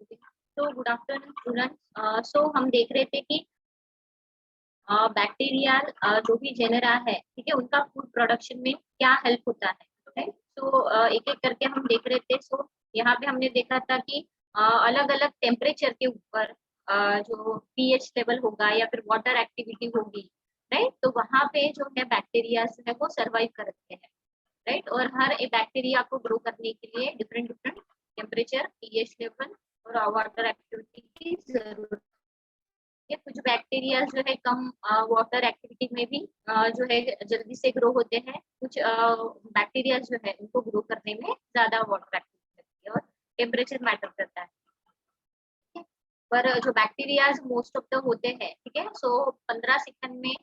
तो good afternoon students. सो हम देख रहे थे कि बैक्टीरिया जो भी जेनेरा है, ठीक है, उनका फूड प्रोडक्शन में क्या हेल्प होता है, राइट। तो एक एक करके हम देख रहे थे। सो यहाँ पे हमने देखा था कि अलग अलग टेम्परेचर के ऊपर जो पीएच लेवल होगा या फिर वाटर एक्टिविटी होगी, राइट, तो वहाँ पे जो है बैक्टीरिया है वो सर्वाइव करते हैं, राइट। और हर एक बैक्टीरिया को ग्रो करने के लिए different different temperature, pH level और वाटर एक्टिविटी की जरूरत है। कुछ बैक्टीरिया जो है कम वाटर एक्टिविटी में भी जो है जल्दी से ग्रो होते हैं। कुछ बैक्टीरिया जो है उनको ग्रो करने में ज्यादा वाटर एक्टिविटी लगती है और टेम्परेचर मैटर करता है। पर जो बैक्टीरिया मोस्ट ऑफ द होते हैं, ठीक है, सो 15 सेकंड में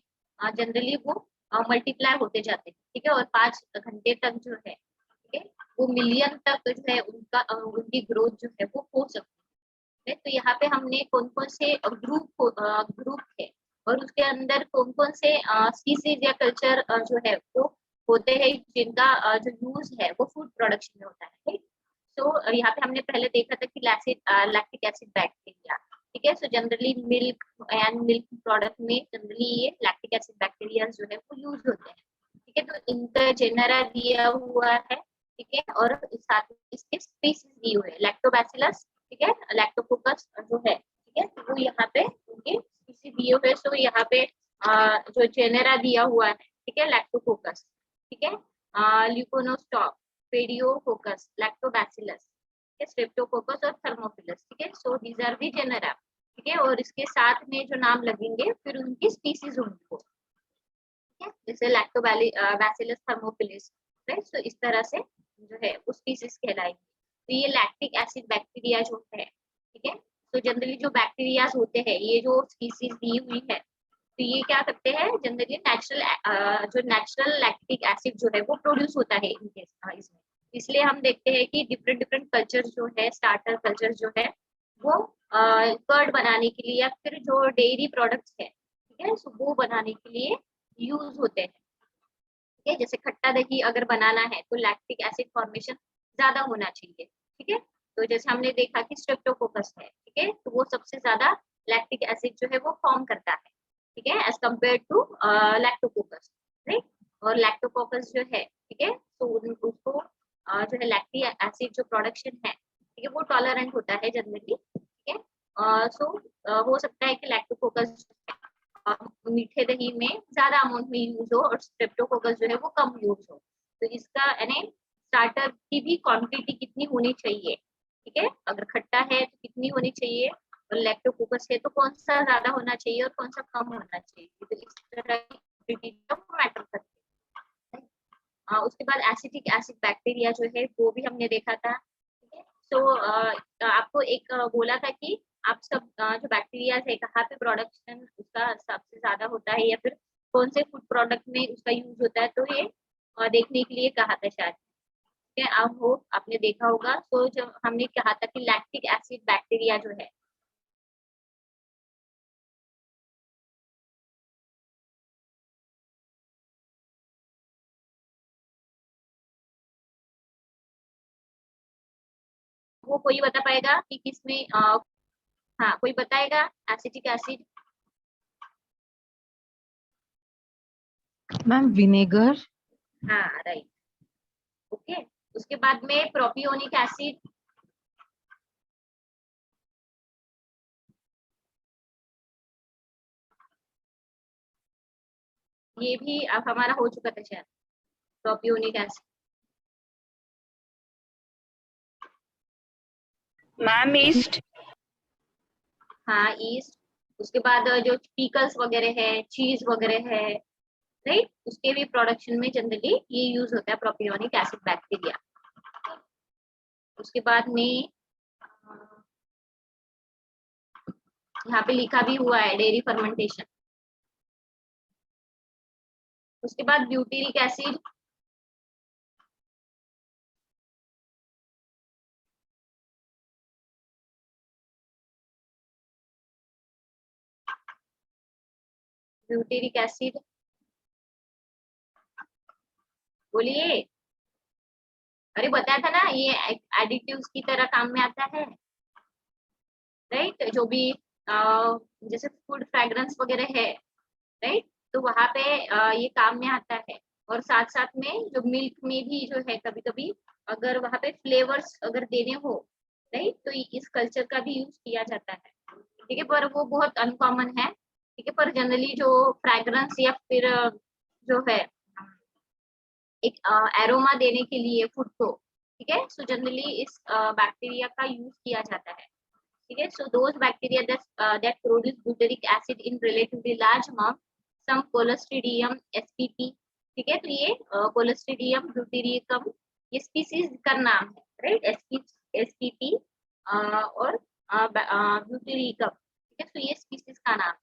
जनरली वो मल्टीप्लाई होते जाते हैं, ठीक है, और 5 घंटे तक जो है, ठीक है, वो मिलियन तक जो है उनका उनकी ग्रोथ जो है वो हो सकती है। तो यहाँ पे हमने कौन कौन से ग्रुप है और उसके अंदर कौन कौन से स्पीसीज या कल्चर जो है वो होते हैं जिनका जो यूज है वो फूड प्रोडक्शन में होता है। तो यहाँ पे हमने पहले देखा था कि लैक्टिक एसिड बैक्टीरिया, ठीक है। So generally milk and milk product में जनरली ये लैक्टिक एसिड बैक्टीरिया जो है वो यूज होते हैं, ठीक है। तो इनका जेनरा दिया हुआ है, ठीक है, और साथ में इसके स्पीसीज दिए हुए हैं, लैक्टोबैसिलस, ठीक है, लैक्टोकोकस जो है, ठीक है, वो यहाँ पे उनके स्पीसीज दिए हुए। सो यहाँ पे जो जेनेरा दिया हुआ है, ठीक है, लैक्टोकोकस, ठीक है, ल्यूकोनोस्टॉक, पेडियोकोकस, लैक्टोबैसिलस, स्ट्रेप्टोकोकस और थर्मोफिलस, ठीक है। So these are the genera, ठीक है, और इसके साथ में जो नाम लगेंगे फिर उनकी स्पीसीज होंगी, जैसे लैक्टोबैसिलस थर्मोफिलिस, राइट। तो इस तरह से जो है वो स्पीसीज कहलाएंगे। तो ये लैक्टिक एसिड बैक्टीरिया जो है, ठीक है, तो जनरली जो बैक्टीरिया होते हैं ये जो स्पीसीज दी हुई है, तो ये क्या करते हैं जनरली जो नेचुरल लैक्टिक एसिड जो है वो प्रोड्यूस होता है इनके इसमें। इसलिए हम देखते हैं कि डिफरेंट डिफरेंट कल्चर जो है, स्टार्टर कल्चर जो है वो कर्ड बनाने के लिए या फिर जो डेयरी प्रोडक्ट्स है, ठीक है, सो वो बनाने के लिए यूज होते हैं, ठीक है। जैसे खट्टा दही अगर बनाना है तो लैक्टिक एसिड फॉर्मेशन ज्यादा होना चाहिए, ठीक है। तो जैसे हमने देखा कि स्ट्रेप्टोकोकस है, ठीक है, तो वो सबसे ज्यादा लैक्टिक एसिड जो है वो फॉर्म करता है, ठीक है, as compare to lactococcus, right. और लैक्टोकोकस जो है, ठीक है, तो उसको जो है लैक्टिक एसिड जो प्रोडक्शन है, ठीक है, वो टॉलरेंट होता है जनरली, ठीक है। सो हो सकता है कि लैक्टोकोकस मीठे दही में ज्यादा अमाउंट में यूज हो और स्ट्रेप्टोकोकस जो है वो कम यूज हो। तो इसका यानी स्टार्टर की भी क्वांटिटी कितनी होनी चाहिए, ठीक है, अगर खट्टा है तो कितनी होनी चाहिए और लैक्टोकोकस है तो कौन सा ज्यादा होना चाहिए और कौन सा कम होना चाहिए, तो इस तरह की क्वांटिटी मैटर करती है। उसके बाद एसिटिक एसिड बैक्टीरिया जो है वो भी हमने देखा था, ठीक है। सो आपको एक बोला था कि आप सब जो बैक्टीरिया है कहाँ पे प्रोडक्शन उसका सबसे ज्यादा होता है या फिर कौन से फूड प्रोडक्ट में उसका यूज होता है, तो ये देखने के लिए कहा था शायद, ठीक है। आप वो आपने देखा होगा। तो जब हमने कहा था कि लैक्टिक एसिड बैक्टीरिया जो है, वो कोई बता पाएगा कि किसमें हाँ, कोई बताएगा एसिटिक एसिड? Ma'am vinegar. हाँ, राइट, ओके। उसके बाद में प्रोपियोनिक एसिड, ये भी अब हमारा हो चुका था शायद, प्रोपियोनिक एसिड। Ma'am east. हाँ, ईस्ट। उसके बाद जो पीकल्स वगैरह है, चीज वगैरह है, राइट, उसके भी प्रोडक्शन में जनरली ये यूज होता है प्रोपियोनिक एसिड बैक्टीरिया। उसके बाद में यहाँ पे लिखा भी हुआ है डेयरी फर्मेंटेशन। उसके बाद ब्यूटेरिक एसिड, ब्यूटेरिक एसिड बोलिए। अरे बताया था ना ये एडिटिव्स की तरह काम में आता है। राइट, जो भी जैसे फूड फ्रेग्रेंस वगैरह है, राइट, तो वहां पे ये काम में आता है। और साथ साथ में जो मिल्क में भी जो है कभी कभी अगर वहां पे फ्लेवर्स अगर देने हो, राइट, तो इस कल्चर का भी यूज किया जाता है, ठीक है, पर वो बहुत अनकॉमन है, ठीक है, पर जनरली जो फ्रेग्रेंस या फिर जो है एक एरोमा देने के लिए फूड को, ठीक है, सो जनरली इस बैक्टीरिया का यूज किया जाता है, ठीक है। So those bacteria that produce butyric acid in relatively large amount, some Clostridium spp, ठीक है, तो ये Clostridium butyriacum ये स्पीसीज का नाम है, राइट, एसपीपी और ब्यूटेरिकम, ठीक है, तो ये स्पीसीज का नाम है।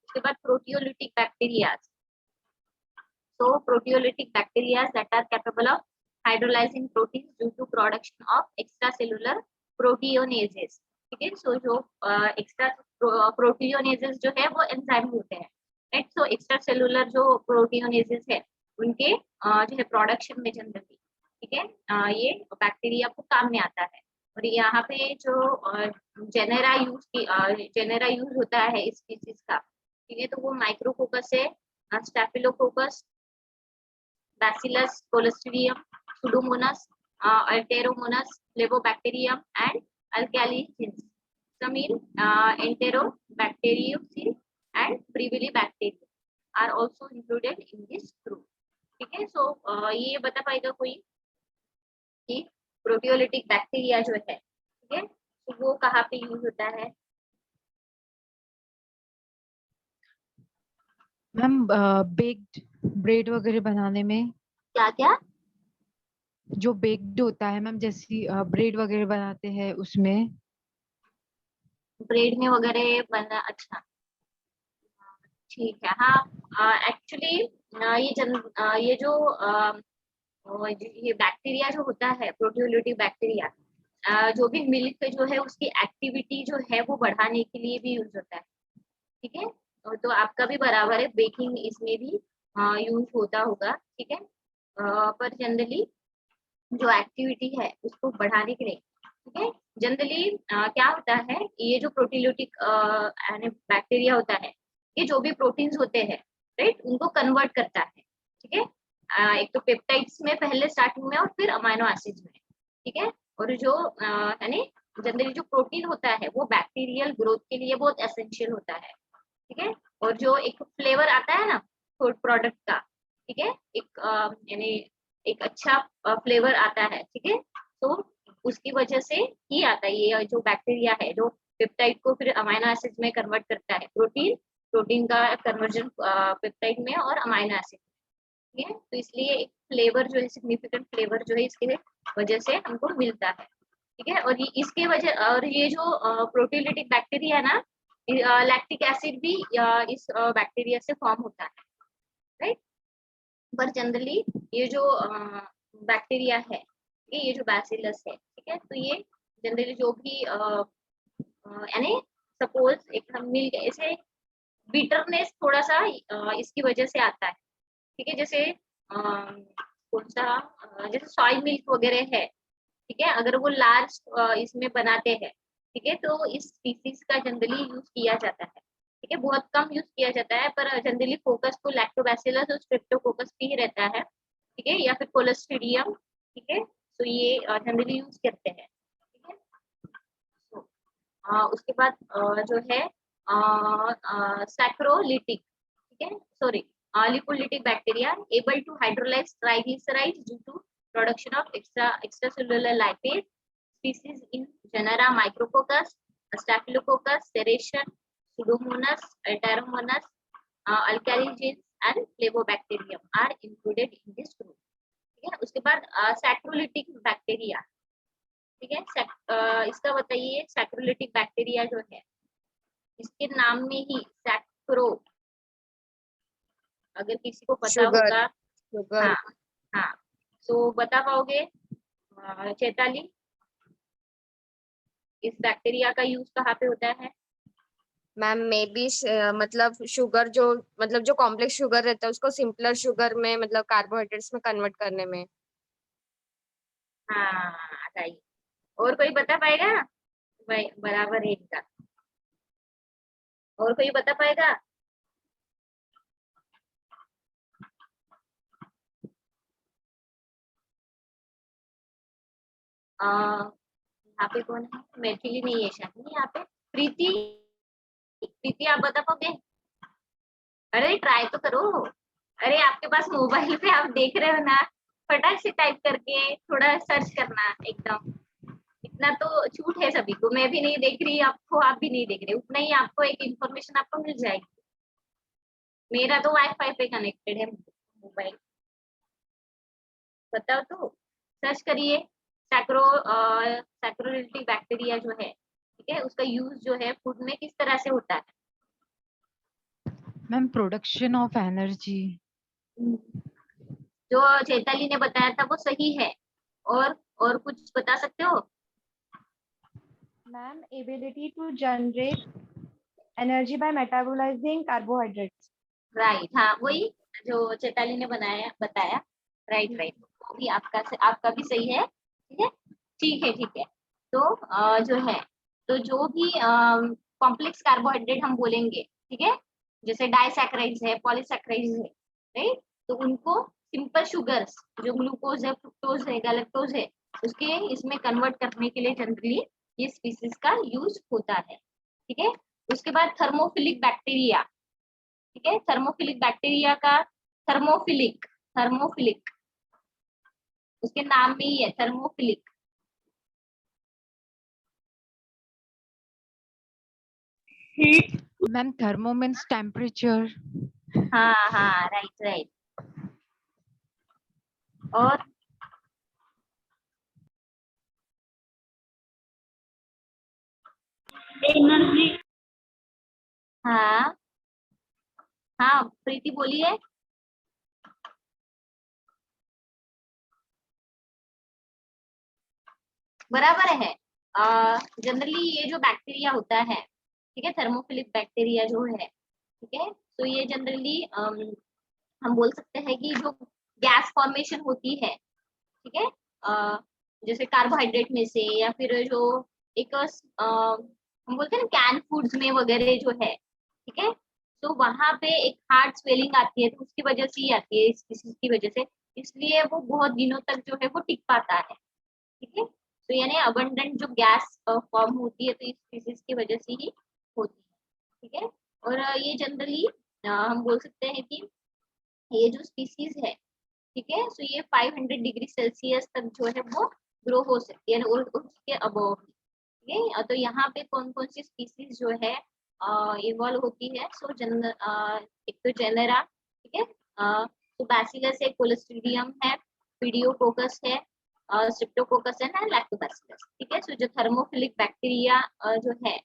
उसके बाद proteolytic bacteria, so proteolytic bacteria that are capable of hydrolyzing proteins due to production of extracellular proteinases, ठीक है, सो जो एक्स्ट्रा प्रोटीओनेजेस जो है वो एंजाइम होते हैं, राइट, सो एक्स्ट्रा सेलुलर जो प्रोटीओनेजेस है उनके जो है प्रोडक्शन में जनरली, ठीक है, ये बैक्टीरिया को काम में आता है। और यहाँ पे जो जेनेरा यूज होता है इस स्पीसीज का, ठीक है, तो वो माइक्रोकोकस है, staphylococcus, Bacillus clostridium, Pseudomonas, Enteromonas, Levobacterium, and Alkaligenes. Some in Enterobacterium and Brevibacterium are also included in this group. ठीक है, सो ये बता पाएगा कोई कि प्रोटियोलिटिक बैक्टीरिया जो है, ठीक है, तो वो कहाँ पे यूज होता है? मैम बेक्ड ब्रेड वगैरह बनाने में। क्या क्या? जो बेक्ड होता है मैम, जैसे ब्रेड वगैरह बनाते हैं उसमें। ब्रेड में वगैरह बना, अच्छा, ठीक है, हाँ, एक्चुअली ये जो ये बैक्टीरिया जो होता है प्रोटियोलिटिक बैक्टीरिया, जो भी मिल्क जो है उसकी एक्टिविटी जो है वो बढ़ाने के लिए भी यूज होता है, ठीक है, तो आपका भी बराबर है, बेकिंग इसमें भी यूज होता होगा, ठीक है, पर जनरली जो एक्टिविटी है उसको बढ़ाने के लिए, ठीक है, जनरली क्या होता है, ये जो प्रोटीलिटिक बैक्टीरिया होता है, ये जो भी प्रोटीन्स होते हैं, राइट, उनको कन्वर्ट करता है, ठीक है, एक तो पेप्टाइड्स में पहले स्टार्टिंग में और फिर अमाइनो एसिड्स में, ठीक है, और जो यानी जनरली जो प्रोटीन होता है वो बैक्टीरियल ग्रोथ के लिए बहुत एसेंशियल होता है, ठीक है, और जो एक फ्लेवर आता है ना फूड प्रोडक्ट का, ठीक है, एक यानी एक अच्छा फ्लेवर आता है, ठीक है, तो उसकी वजह से ही आता है ये जो बैक्टीरिया है जो पेप्टाइड को फिर अमाइनो एसिड में कन्वर्ट करता है, प्रोटीन प्रोटीन का कन्वर्जन पेप्टाइड में और अमाइनो एसिड, ठीक है, तो इसलिए एक फ्लेवर जो है सिग्निफिकेंट फ्लेवर जो है इसके वजह से हमको मिलता है, ठीक है, और ये इसके वजह और ये जो प्रोटीलिटिक बैक्टीरिया ना, लैक्टिक एसिड भी इस बैक्टीरिया से फॉर्म होता है, राइट, पर जनरली ये जो बैक्टीरिया है, ये जो बैसिलस है, ठीक है, तो ये जनरली जो भी यानी सपोज एक हम मिल्क ऐसे बिटरनेस थोड़ा सा इसकी वजह से आता है, ठीक है, जैसे कौन सा जैसे सोय मिल्क वगैरह है, ठीक है, अगर वो लार्ज इसमें बनाते हैं, ठीक है, तो इस स्पीसीज का जनरली यूज किया जाता है, ठीक है, बहुत कम यूज किया जाता है, पर जनरली फोकस तो लैक्टोबैसिलस और स्ट्रेप्टोकोकस पे ही रहता है, ठीक है, या फिर कोलोस्ट्रीडियम, ठीक है, तो ये जनरली यूज करते हैं, ठीक है, तो उसके बाद जो है सैक्रोलिटिक, ठीक है, sorry, lipolytic bacteria able to hydrolyse triglycerides due to production of extracellular lipase species in genera Micrococcus, Staphylococcus, Serration, Pseudomonas, Enteromonas, Alkaligenes and Levobacterium are included in this group, ठीक है, उसके बाद सैक्रोलिटिक बैक्टीरिया, ठीक है, इसका बताइए सैक्रोलिटिक बैक्टीरिया जो है इसके नाम में ही सैक्रो, अगर किसी को पता होगा, हाँ हाँ, तो बता पाओगे चैताली, इस बैक्टीरिया का यूज कहाँ पे होता है? मैम मे बी मतलब शुगर जो मतलब जो कॉम्प्लेक्स शुगर रहता है उसको सिंपलर शुगर में मतलब कार्बोहाइड्रेट्स में कन्वर्ट करने में। हाँ, बताइए, और कोई बता पाएगा? बराबर है इनका। और कोई बता पाएगा? यहाँ पे कौन है? मैथिली नहीं है शायद, नहीं यहाँ पे। प्रीति, प्रीति आप बता पाओगे? अरे ट्राई तो करो। अरे आपके पास मोबाइल पे आप देख रहे हो ना, फटाक से टाइप करके थोड़ा सर्च करना एकदम। इतना तो छूट है सभी को, मैं भी नहीं देख रही आपको, आप भी नहीं देख रहे, उतना ही आपको एक इंफॉर्मेशन आपको मिल जाएगी। मेरा तो वाईफाई पे कनेक्टेड है मोबाइल। बताओ तो, सर्च करिए। सैक्रोलिटिक बैक्टीरिया जो है, ठीक है, उसका यूज जो है फूड में किस तरह से होता है? Ma'am production of energy. जो चैताली ने बताया था वो सही है। और कुछ बता सकते हो? Ma'am ability to generate energy by metabolising carbohydrates. Right, हाँ वही जो चैताली ने बताया। राइट राइट, वो भी आपका भी सही है। ठीक है, ठीक है, ठीक है। तो जो है, तो जो भी कॉम्प्लेक्स कार्बोहाइड्रेट हम बोलेंगे, ठीक है, जैसे डाइसैकेराइड्स है, पॉलीसैकेराइड्स है, राइट, तो उनको सिंपल शुगर्स, जो ग्लूकोज है, फ्रुक्टोज है, गैलेक्टोज है, उसके इसमें कन्वर्ट करने के लिए जनरली ये स्पीसीज का यूज होता है। ठीक है, उसके बाद थर्मोफिलिक बैक्टीरिया। ठीक है, थर्मोफिलिक बैक्टीरिया का थर्मोफिलिक, थर्मोफिलिक उसके नाम में ही है, thermophilic. Ma'am thermo means temperature. हाँ हाँ, राइट राइट। और एनर्जी। हाँ हाँ, प्रीति बोलिए। बराबर है। जनरली ये जो बैक्टीरिया होता है, ठीक है, थर्मोफिलिक बैक्टीरिया जो है, ठीक है, तो ये जनरली हम बोल सकते हैं कि जो गैस फॉर्मेशन होती है, ठीक है, जैसे कार्बोहाइड्रेट में से, या फिर जो एक हम बोलते हैं ना कैन फूड्स में वगैरह जो है, ठीक है, तो वहां पे एक हार्ट स्वेलिंग आती है, तो उसकी वजह से ही आती है, इस डिसीज की वजह से। इसलिए वो बहुत दिनों तक जो है वो टिक पाता है। ठीक है, तो यानी अबंडेंट जो गैस फॉर्म होती है, तो इस स्पीसीज की वजह से ही होती है। ठीक है, और ये जनरली हम बोल सकते हैं कि ये जो स्पीसीज है, ठीक है, सो ये 500 डिग्री सेल्सियस तक जो है वो ग्रो हो सकती है, और उसके अबव। ठीक है, तो यहाँ पे कौन कौन सी स्पीसीज जो है इवॉल्व होती है? सो एक तो जेनेरा, ठीक है, तो बैसिलस है, कोलोस्ट्रिडियम है, पीडियोकोकस है, स्ट्रेप्टोकोकस है ना, लैक्टोबैसिलस। ठीक है, सो जो थर्मोफिलिक बैक्टीरिया जो है,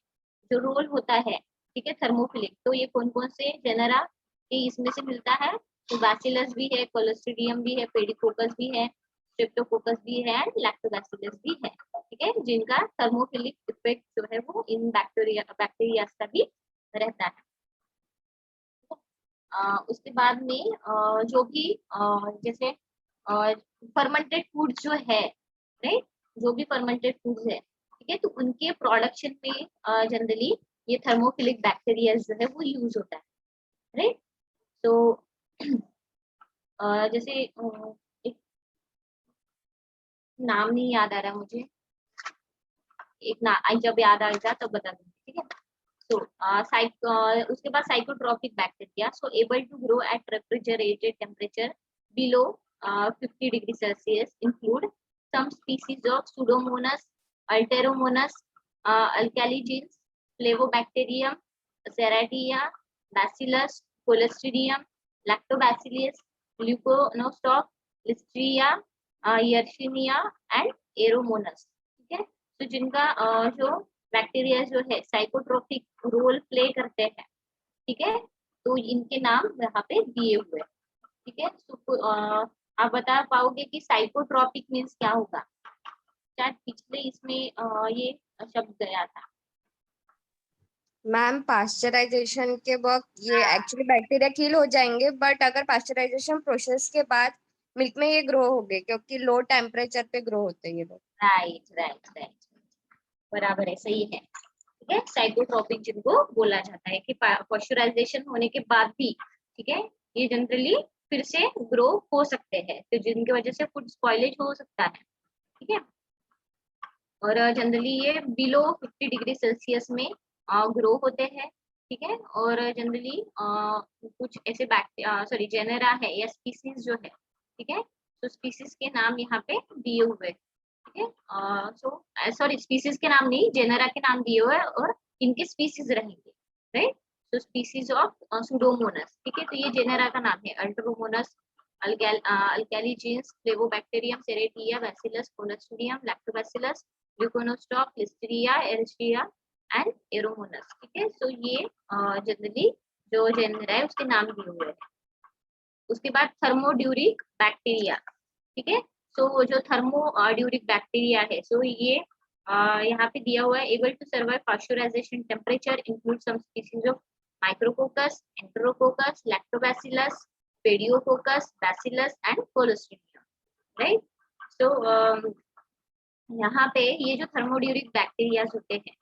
जो रोल होता है, ठीक है, थर्मोफिलिक, तो ये कौन कौन से जेनेरा के इसमें से मिलता है? तो बैसिलस भी है, कोलोस्ट्रिडियम भी है, पेडिकोकस भी है, स्ट्रेप्टोकोकस भी है, एंड लैक्टोबैसिलस भी है। ठीक है, जिनका थर्मोफिलिक इफेक्ट जो है वो इन बैक्टीरिया का भी रहता है। उसके बाद में जो भी जैसे फर्मेंटेड फूड जो है, राइट, जो भी फर्मेंटेड फूड्स है, ठीक है, तो उनके प्रोडक्शन में जनरली ये थर्मोफिलिक बैक्टीरिया जो है वो यूज होता है, राइट। तो जैसे एक नाम नहीं याद आ रहा मुझे, एक ना जब याद आएगा तब बता दूंगी। ठीक है, so उसके बाद psychotropic bacteria, so able to grow at refrigerated temperature below 50 degree Celsius, include some species of Pseudomonas, Alteromonas, Alkaligenes, Flavobacterium, Serratia, Bacillus, Clostridium, Lactobacillus, Leuconostoc, Listeria, Yersinia and Aeromonas। ठीक है, तो जिनका जो बैक्टीरिया जो है psychotropic role play करते हैं, ठीक है, तो इनके नाम यहाँ पे दिए हुए हैं। ठीक है, तो आप बता पाओगे कि साइकोट्रोपिक मीन्स क्या होगा? शायद पिछले इसमें ये शब्द गया था। मैम पास्चराइजेशन के वक्त ये एक्चुअली बैक्टीरिया किल हो जाएंगे, बट अगर पास्चराइजेशन प्रोसेस के बाद मिल्क में ये ग्रो होंगे, क्योंकि लो टेम्परेचर पे ग्रो होते हैं ये लोग। राइट राइट राइट, बराबर है, सही है। ठीक है, साइकोट्रॉपिक जिनको बोला जाता है कि पॉस्चराइजेशन होने के बाद भी, ठीक है, ये जनरली फिर से ग्रो हो सकते हैं, तो जिनकी वजह से फूड स्पॉइलेज हो सकता है। ठीक है, और जनरली ये बिलो 50 डिग्री सेल्सियस में ग्रो होते हैं। ठीक है, और जनरली कुछ ऐसे जेनेरा है या स्पीसीज जो है, ठीक है, तो स्पीसीज के नाम यहाँ पे दिए हुए हैं। ठीक है, स्पीसीज के नाम नहीं, जेनेरा के नाम दिए हुए हैं और इनके स्पीसीज रहेंगे, राइट। तो स्पीसीज ऑफ सुडोमोनस, ठीक है, तो ये जेनेरा का नाम है। अल्ट्रोमोनस, अल्कैलीजीन्स, फ्लेवोबैक्टीरियम, सेरेटिया, bacillus, Clostridium, lactobacillus, ल्यूकोनोस्टॉक, Listeria, एरिस्ट्रिया and एरोमोनस। ठीक है, सो ये जनरली जो जेनेरा है उसके नाम दिए हुए हैं। उसके बाद थर्मोड्यूरिक बैक्टीरिया, ठीक है, सो वो जो थर्मोड्यूरिक बैक्टीरिया है, सो ये यहाँ पे दिया हुआ है, able to survive pasteurisation temperature, include some species of Micrococcus, Enterococcus, Lactobacillus, Pediococcus, Bacillus and Clostridium, right. So यहाँ पे ये जो थर्मोड्यूरिक बैक्टीरिया होते हैं,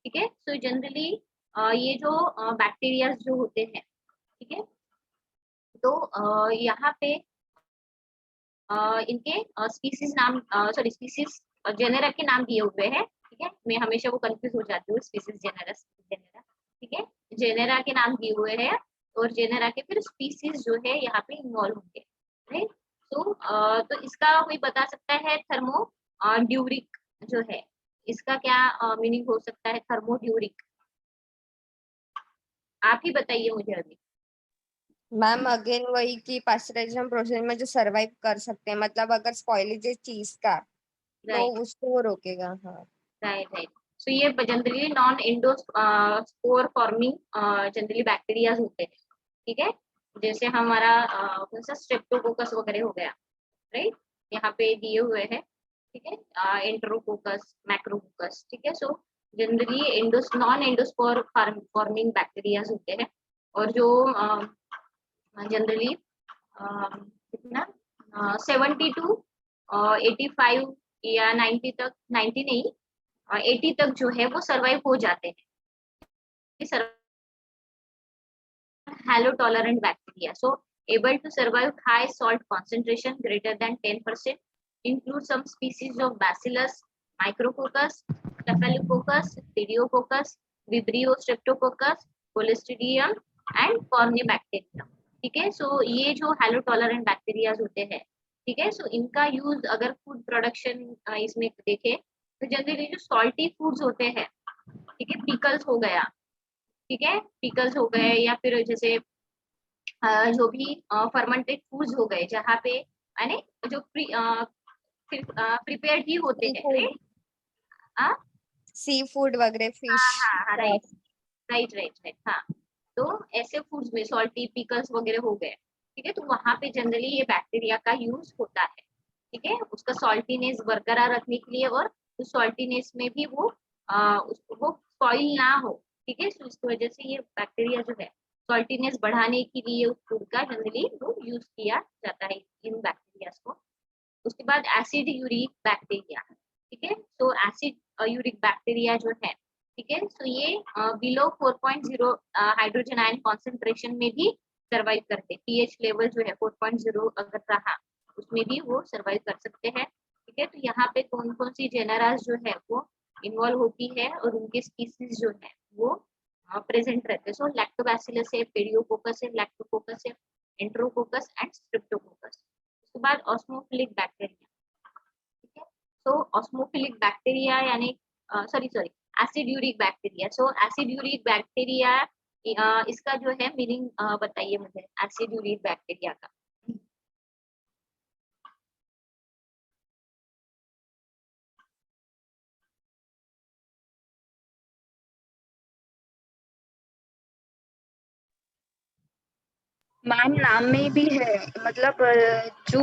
ठीक है, सो जनरली ये जो बैक्टीरिया जो होते हैं, ठीक है, तो यहाँ पे इनके स्पीसीज नाम स्पीसीज जेनेरा के नाम दिए हुए हैं। ठीक है, मैं हमेशा वो कंफ्यूज हो जाती हूँ, स्पीसीज जेनेरा जेनेरा, ठीक है, जेनेरा के नाम दिए हुए हैं और जेनेरा के फिर स्पीसीज जो है यहाँ पे इन्वॉल्व होंगे, राइट। तो इसका कोई बता सकता है थर्मो ड्यूरिक जो है, इसका क्या मीनिंग हो सकता है थर्मोड्यूरिक? आप ही बताइए मुझे अभी। मैम अगेन वही कि पास्चराइजेशन प्रोसेस में जो सरवाइव कर सकते हैं, मतलब अगर स्पॉइलेज है चीज का तो राइट उसको वो रोकेगा। हाँ, राइट। सो ये generally non endospore forming generally bacteria होते हैं। ठीक है, जैसे हमारा कौन सा स्ट्रेप्टोकोकस वगैरह हो गया, राइट, यहाँ पे दिए हुए हैं। ठीक है, एंटेरोकोकस, मैक्रोकोकस, ठीक है, so generally non endospore forming bacteria होते हैं। और जो जनरली कितना 70 टू 85 या 90 तक, 90 नहीं 80 तक जो है वो सरवाइव हो जाते हैं। Halo tolerant bacteria, so able to survive high salt concentration greater than 10%, include some species of Bacillus, Micrococcus, Staphylococcus, Pediococcus, Vibrio streptococcus, Clostridium and Corynebacterium। ठीक है, सो ये जो हैलो टॉलरेंट बैक्टीरियाज होते हैं, ठीक है, सो इनका यूज अगर फूड प्रोडक्शन इसमें देखें तो जनरली जो सॉल्टी फूड्स होते हैं, ठीक है, पिकल्स हो गया, ठीक है, पिकल्स हो गए या फिर जैसे जो भी फर्मेंटेड फूड्स हो गए जहाँ पे यानी जो प्रिपेयर्ड ही होते हैं, राइट, सी फूड वगैरह, फिश। हाँ राइट राइट राइट राइट, हाँ, तो ऐसे फूड्स में सॉल्टी पिकल्स वगैरह हो गए, ठीक है, तो वहां पे जनरली ये बैक्टीरिया का यूज होता है। ठीक है, उसका सॉल्टीनेस बरकरार रखने के लिए और उस सॉल्टीनेस में भी वो स्पॉइल ना हो। ठीक है, तो इसकी वजह से ये बैक्टीरिया जो है सॉल्टीनेस बढ़ाने के लिए उस फूड का जनरली वो यूज किया जाता है इन बैक्टीरियाज को। उसके बाद एसिड यूरिक बैक्टीरिया, ठीक है, तो एसिड यूरिक बैक्टीरिया जो है, ठीक है, तो ये बिलो 4.0 हाइड्रोजन आयन कॉन्सेंट्रेशन में भी सर्वाइव करते हैं। पीएच लेवल जो है 4.0 अगर रहा उसमें भी वो सर्वाइव कर सकते हैं। ठीक है, तो यहाँ पे कौन कौन सी जेनरास जो है वो इन्वॉल्व होती है और उनके स्पीसीज जो है वो प्रेजेंट रहते हैं। सो लैक्टोबैसिलस है, पेडियोकोकस है, लैक्टोकोकस है, एंटेरोकोकस एंड स्ट्रेप्टोकोकस। उसके बाद ऑस्मोफिलिक बैक्टीरिया, ठीक है, सो ऑस्मोफिलिक बैक्टीरिया यानी एसिड यूरिक बैक्टीरिया। सो एसिड यूरिक बैक्टीरिया इसका जो है मीनिंग बताइए मुझे एसिड यूरिक बैक्टीरिया का। मैम नाम में भी है, मतलब जो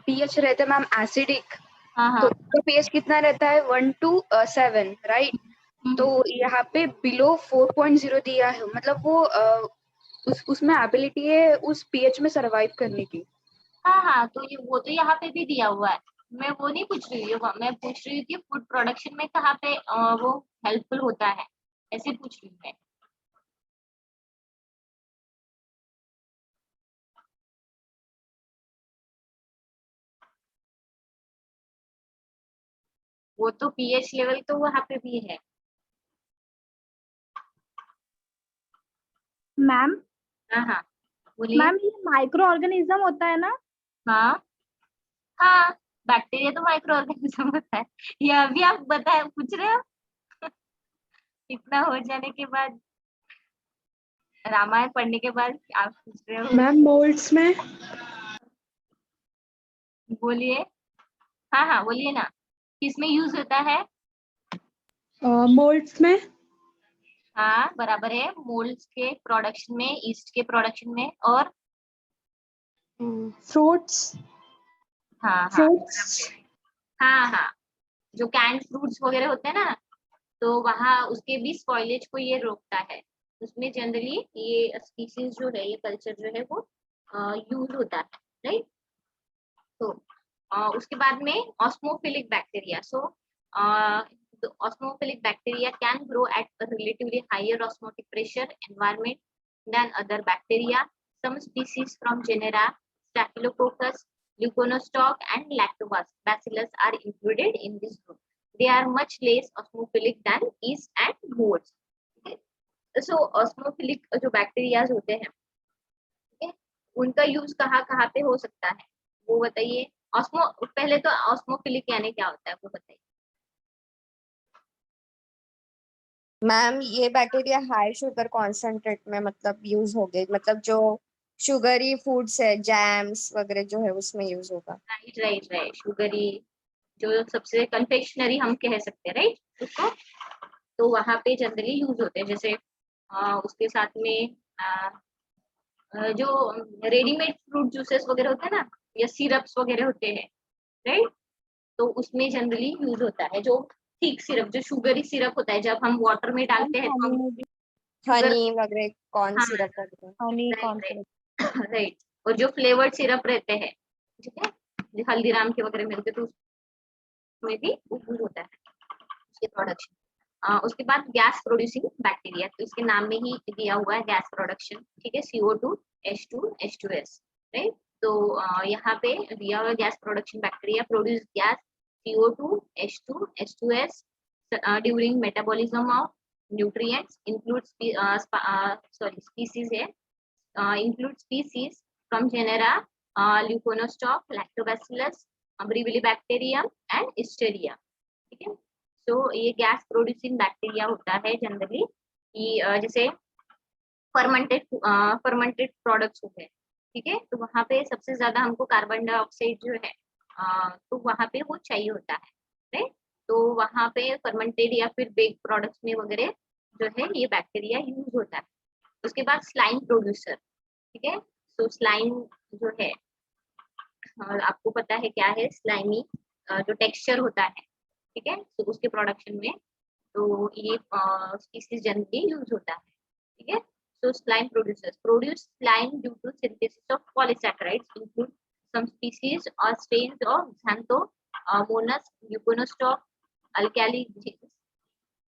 पीएच रहता है मैम एसिडिक, हाँ तो हाँ, पीएच कितना रहता है 1 to 7, राइट। तो यहाँ पे बिलो 4.0 दिया है, मतलब वो उसमें एबिलिटी है उस पीएच में सरवाइव करने की। हाँ हाँ, तो ये वो तो यहाँ पे भी दिया हुआ है, मैं वो नहीं पूछ रही हूँ, मैं पूछ रही हूँ कि फूड प्रोडक्शन में कहाँ पे वो हेल्पफुल होता है, ऐसे पूछ रही हूँ मैं। वो तो पीएच लेवल तो वहाँ पे भी है। मैम हाँ हाँ बोलिए। मैम ये माइक्रो ऑर्गेनिज्म होता है ना? हाँ हाँ, बैक्टीरिया तो माइक्रो ऑर्गेनिज्म होता है। ये अभी आप बताए पूछ रहे हो? इतना हो जाने के बाद, रामायण पढ़ने के बाद आप पूछ रहे हो? मैम मोल्ड्स में। बोलिए। हाँ हाँ बोलिए ना, किसमें यूज होता है? मोल्ड्स में। हाँ बराबर है, मोल्ड्स के प्रोडक्शन में, ईस्ट के प्रोडक्शन में, और फ्रूट्स। हाँ हाँ फ्रूट्स। हाँ हाँ, जो कैंड फ्रूट्स वगैरह होते हैं ना, तो वहाँ उसके भी स्पॉइलेज को ये रोकता है। उसमें जनरली ये स्पीसीज जो है, ये कल्चर जो है वो यूज होता है, राइट। तो उसके बाद में osmophilic bacteria. So osmophilic bacteria can grow at a relatively higher osmotic pressure environment than other bacteria. Some species from genera Staphylococcus, Leuconostoc, and Lactobacillus are included in this group. They are much less osmophilic than yeast and molds. So osmophilic जो bacterias होते हैं, ठीक है, उनका use कहाँ कहाँ पे हो सकता है वो बताइए। ऑस्मो, पहले तो ऑस्मोफिलिक यानी क्या होता है वो बताइए। मैम ये बैक्टीरिया हाई शुगर कॉन्सेंट्रेट में मतलब यूज हो गए, मतलब जो शुगरी फूड्स है, जैम्स वगैरह जो है उसमें यूज होगा। राइट राइट राइट, शुगरी, जो सबसे कन्फेक्शनरी हम कह सकते हैं, राइट उसको, तो वहां पे जनरली यूज होते हैं। जैसे उसके साथ में जो रेडीमेड फ्रूट जूसेस वगैरह होते हैं ना, या सिरप्स वगैरह होते हैं, राइट, तो उसमें जनरली यूज होता है जो थिक सिरप, जो शुगरी सिरप होता है, जब हम वाटर में डालते हैं तो हम शुगर, हनी वगैरह, कॉर्न हाँ सिरप वगैरह। Honey right concept. Right right, और जो फ्लेवर्ड सिरप रहते हैं, ठीक है, जो हल्दीराम के वगैरह मिलते हैं, तो उसमें भी यूज होता है उसके प्रोडक्शन। उसके बाद गैस प्रोड्यूसिंग बैक्टीरिया, तो इसके नाम में ही दिया हुआ है गैस प्रोडक्शन, ठीक है, CO2 H2 H2S, राइट। तो यहाँ पे दिया हुआ gas production bacteria produce gas CO2 H2 H2S during metabolism of nutrients, include species है, include species from genera Leuconostoc, Lactobacillus, Brevibacterium and Listeria, ठीक है। तो ये गैस प्रोड्यूसिंग बैक्टीरिया होता है जनरली, कि जैसे फर्मेंटेड प्रोडक्ट्स हो गए, ठीक है, तो वहाँ पे सबसे ज्यादा हमको कार्बन डाइऑक्साइड जो है तो वहाँ पे वो चाहिए होता है, राइट। तो वहाँ पे फर्मेंटेड या फिर बेक प्रोडक्ट्स में वगैरह जो है ये बैक्टीरिया यूज होता है। उसके बाद स्लाइम प्रोड्यूसर, ठीक है, तो स्लाइम जो है, आपको पता है क्या है स्लाइमी, जो टेक्सचर होता है, ठीक है, तो उसके प्रोडक्शन में तो ये स्पीसीज जनरली यूज होता है, ठीक है। So slime producers produce slime due to synthesis of polysaccharides, include some species or strains of Xanthomonas, Leuconostoc, Alkali,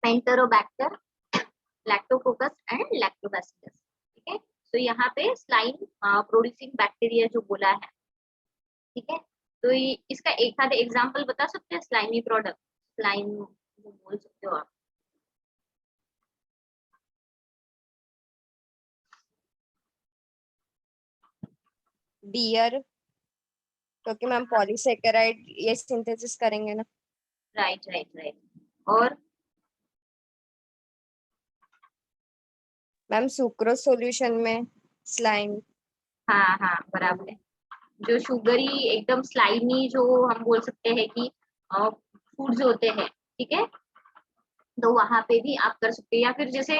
Enterobacter, Lactococcus and Lactobacillus, ठीक है। तो यहाँ पे स्लाइम प्रोड्यूसिंग बैक्टीरिया जो बोला है, ठीक है, तो इसका एक आध एग्जांपल बता सकते हैं स्लाइमी प्रोडक्ट, स्लाइम जो बोल सकते हो आप। बियर, क्योंकि मैम पॉलीसेकेराइड ये सिंथेसिस करेंगे ना। राइट राइट राइट, और मैम सुक्रोज सॉल्यूशन में स्लाइम। हाँ हाँ बराबर है, जो शुगरी एकदम स्लाइमी जो हम बोल सकते हैं कि फूड्स होते हैं, ठीक है, तो वहां पे भी आप कर सकते हैं। या फिर जैसे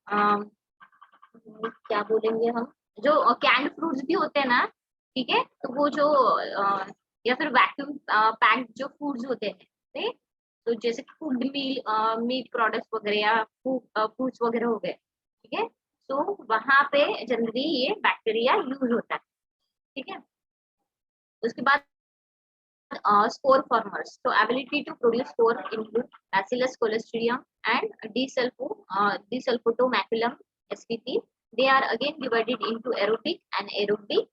क्या बोलेंगे हम, जो कैंड फ्रूट्स भी होते हैं ना, ठीक है, तो वो जो या फिर वैक्यूम पैक्ड जो फूड्स होते हैं, ठीक है? तो जैसे फूड मील मीट प्रोडक्ट्स वगैरह या फ्रूट्स वगैरह हो गए, ठीक है, तो वहां पे जनरली ये बैक्टीरिया यूज होता है, ठीक है। उसके बाद spore formers. So ability to produce spore include Bacillus clostridium and Desulfotomaculum spp. They are again divided into aerobic, anaerobic,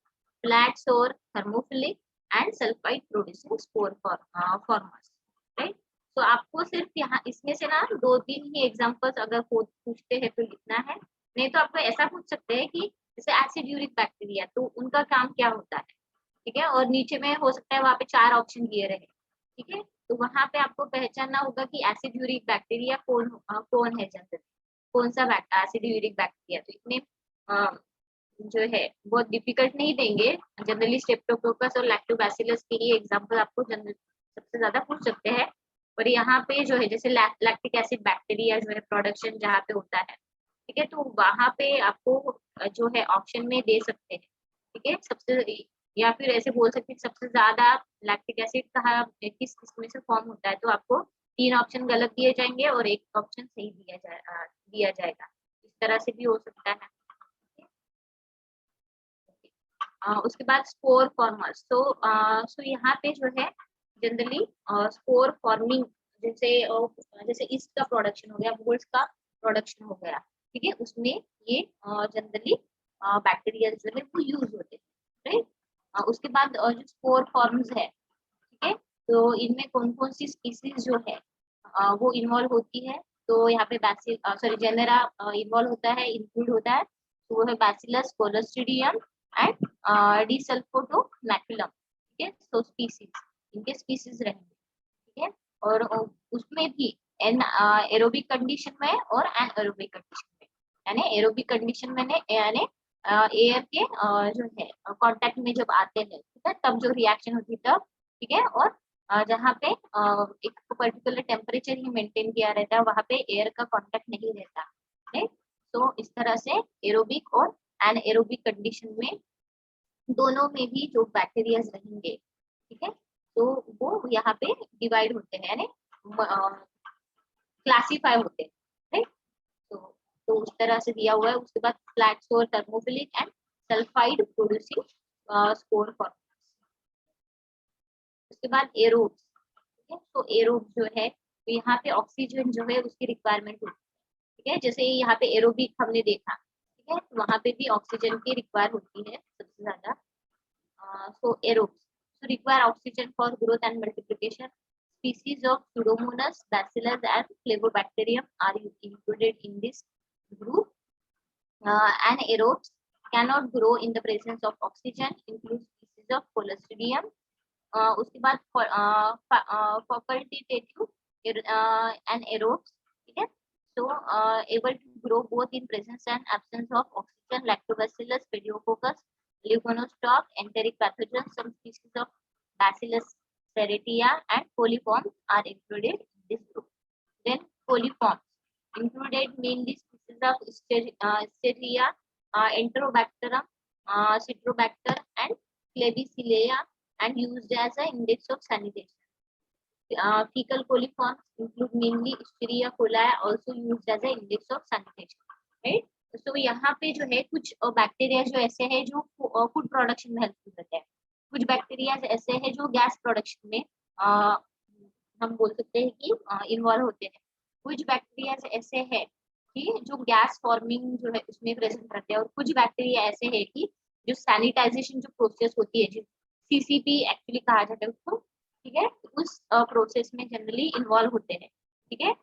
flat sore, thermophilic and sulfide producing spore formers. Right? तो आपको सिर्फ यहाँ इसमें से ना 2-3 ही एग्जांपल्स अगर पूछते हैं तो लिखना है, नहीं तो आपको ऐसा पूछ सकते हैं कि जैसे एसिड यूरिक बैक्टीरिया, तो उनका काम क्या होता है, ठीक है, और नीचे में हो सकता है वहाँ पे 4 ऑप्शन दिए रहे, ठीक है, तो वहाँ पे आपको पहचानना होगा कि एसिड यूरिक बैक्टीरिया कौन है, जनरली कौन सा एसिड यूरिक बैक्टीरिया। तो इतने जो है बहुत डिफिकल्ट नहीं देंगे, जनरली स्ट्रेप्टोकोकस और लैक्टोबैसिलस के ही एग्जांपल आपको जनरल सबसे ज्यादा पूछ सकते हैं। और यहाँ पे जो है जैसे लैक्टिक एसिड बैक्टीरिया जो है प्रोडक्शन जहाँ पे होता है, ठीक है, तो वहाँ पे आपको जो है ऑप्शन में दे सकते हैं, ठीक है, सबसे, या फिर ऐसे बोल सकते हैं सबसे ज्यादा लैक्टिक एसिड कहाँ किस किस्म से फॉर्म होता है, तो आपको 3 ऑप्शन गलत दिए जाएंगे और 1 ऑप्शन सही दिया जाएगा, इस तरह से भी हो सकता है। उसके बाद स्पोर फॉर्मर्स, सो यहाँ पे जो है जनरली स्पोर फॉर्मिंग, जैसे ईस्ट का प्रोडक्शन हो गया, वोल्ट्स का प्रोडक्शन हो गया, ठीक है, उसमें ये जनरली बैक्टीरिया जो है वो यूज होते हैं, राइट। उसके बाद जो स्पोर फॉर्म्स है, ठीक है, तो इनमें कौन कौन सी स्पीसीज जो है वो इन्वॉल्व होती है, तो यहाँ पे जेनेरा इन्वॉल्व होता है, इंक्लूड होता है, तो वो है बैसिलस कोलोस्ट्रिडियम एंड डिसल्फोटोमैकुलम, ठीक है, सो स्पीसीज, इनके स्पीसीज रहेंगे, ठीक है, और उसमें भी एरोबिक कंडीशन में और एनाएरोबिक कंडीशन में, यानी एरोबिक कंडीशन में यानी एयर के जो है कांटेक्ट में जब आते हैं, ठीक है, तब जो रिएक्शन होती है तब, ठीक है, और जहाँ पे एक पर्टिकुलर टेम्परेचर ही मेंटेन किया रहता है, वहाँ पे एयर का कांटेक्ट नहीं रहता है, तो इस तरह से एरोबिक और एनाएरोबिक कंडीशन में दोनों में भी जो बैक्टीरिया रहेंगे, ठीक है, तो वो यहाँ पे डिवाइड होते हैं, यानी क्लासीफाई होते हैं, राइट। तो उस तरह से दिया हुआ है। उसके बाद फ्लैट सोर, thermophilic and sulphide producing spore form. उसके बाद एरोब्स, ठीक है, तो एरोब जो है, तो यहाँ पे ऑक्सीजन जो है उसकी रिक्वायरमेंट होती है, ठीक है, जैसे यहाँ पे एरोबिक हमने देखा, ठीक है, तो वहाँ पे भी ऑक्सीजन की रिक्वायर होती है सबसे ज्यादा। So aerobes, so require oxygen for growth and multiplication. Species of Pseudomonas, Bacillus, and Flavobacterium are included in this group. Anaerobes cannot grow in the presence of oxygen, include species of Clostridium. उसके बाद facultative anaerobes, ठीक है, so able to grow both in presence and absence of oxygen, Lactobacillus, Pediococcus, Legonostoc, enteric pathogens, some species of Bacillus serratia and coliforms are included in this group. Then coliforms included mainly species of Escherichia, Enterobacter, Citrobacter and Klebsiella, and used as an index of sanitation. Fecal coliforms include mainly Escherichia coli, also used as an index of sanitation, right? तो यहाँ पे जो है कुछ bacteria जो ऐसे है जो फूड प्रोडक्शन में हेल्प करते हैं, कुछ बैक्टीरिया ऐसे है जो गैस प्रोडक्शन में हम बोल सकते हैं कि इन्वॉल्व होते हैं, कुछ बैक्टीरिया ऐसे है कि जो गैस फॉर्मिंग जो है उसमें प्रेजेंट रहते हैं, और कुछ बैक्टीरिया ऐसे है कि जो सैनिटाइजेशन जो प्रोसेस होती है, जो सीसीपी एक्चुअली कहा जाता है उसको, ठीक है, उस प्रोसेस में जनरली इन्वॉल्व होते हैं, ठीक है,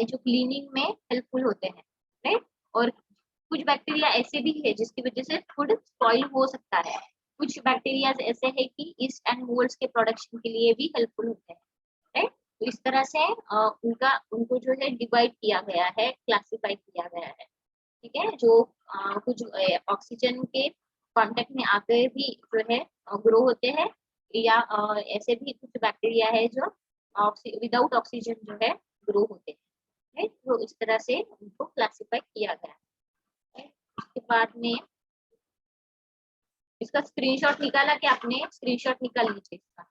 जो क्लीनिंग में हेल्पफुल होते हैं, राइट। और कुछ बैक्टीरिया ऐसे भी है जिसकी वजह से फूड स्पॉइल हो सकता है, कुछ बैक्टीरिया ऐसे है कि ईस्ट एंड मोल्ड्स के प्रोडक्शन के लिए भी हेल्पफुल होते हैं, राइट। तो इस तरह से उनको जो है डिवाइड किया गया है, क्लासिफाई किया गया है, ठीक है, जो कुछ ऑक्सीजन के कांटेक्ट में आकर भी जो है ग्रो होते हैं, या ऐसे भी कुछ बैक्टीरिया है जो विदाउट ऑक्सीजन जो है ग्रो होते हैं, राइट। तो इस तरह से उनको क्लासिफाई किया गया है। उसके बाद में इसका स्क्रीनशॉट निकाला कि आपने स्क्रीनशॉट निकाल लीजिए इसका।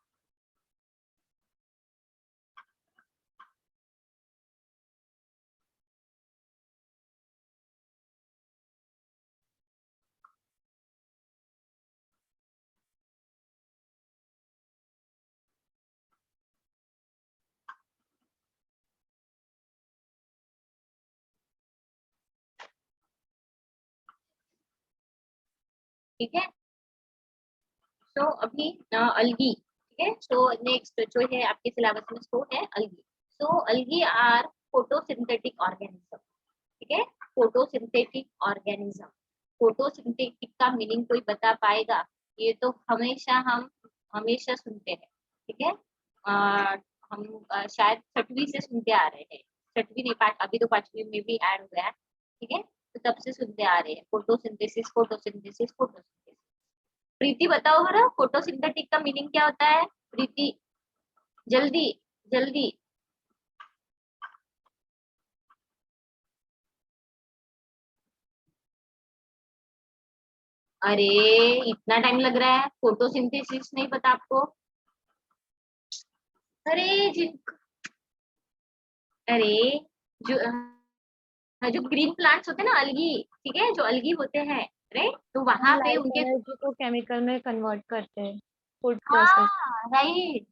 ठीक है। सो अभी अलगी, ठीक है। सो नेक्स्ट जो है आपके सिलेबस में सो है अलगी। सो अलगी आर फोटोसिंथेटिक ऑर्गेनिज्म, ठीक है। फोटोसिंथेटिक ऑर्गेनिज्म, फोटोसिंथेटिक का मीनिंग कोई बता पाएगा? ये तो हम हमेशा सुनते हैं, ठीक है। हम शायद 6वीं से सुनते आ रहे हैं, 6वीं नहीं, अभी तो 5वीं में भी ऐड हुआ है, ठीक है। तो तब से सुनते आ रहे हैं फोटोसिंथेसिस फोटोसिंथेसिस फोटोसिंथेसिस। प्रीति बताओ जरा फोटोसिंथेटिक का मीनिंग क्या होता है? प्रीति जल्दी जल्दी। अरे इतना टाइम लग रहा है, फोटोसिंथेसिस नहीं पता आपको? अरे जिन अरे जो जो ग्रीन प्लांट्स होते हैं ना, अलगी, ठीक है, जो अलगी होते हैं, राइट, तो वहां पे लाइट उनके एनर्जी को केमिकल में कन्वर्ट करते हैं फूड हाँ प्रोसेस। राइट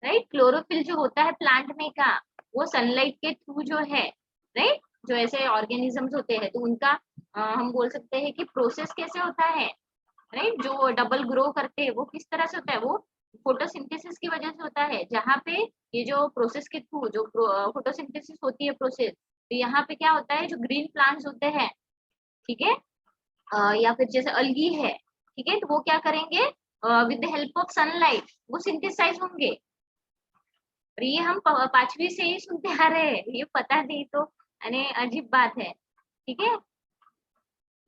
राइट, क्लोरोफिल जो होता है प्लांट में का, वो सनलाइट के थ्रू जो है, राइट, जो ऐसे ऑर्गेनिजम्स होते हैं तो उनका हम बोल सकते हैं कि प्रोसेस कैसे होता है, राइट, जो डबल ग्रो करते हैं वो किस तरह से होता है, वो फोटोसिंथेसिस की वजह से होता है। जहाँ पे ये जो प्रोसेस के थ्रू जो फोटोसिंथेसिस होती है प्रोसेस, तो यहाँ पे क्या होता है, जो ग्रीन प्लांट्स होते हैं, ठीक है, या फिर जैसे अलगी है, ठीक है, तो वो क्या करेंगे, with the help of sunlight वो सिंथेसाइज होंगे। और ये हम 5वीं से ही सुनते आ रहे हैं, ये पता नहीं तो यानी अजीब बात है, ठीक है।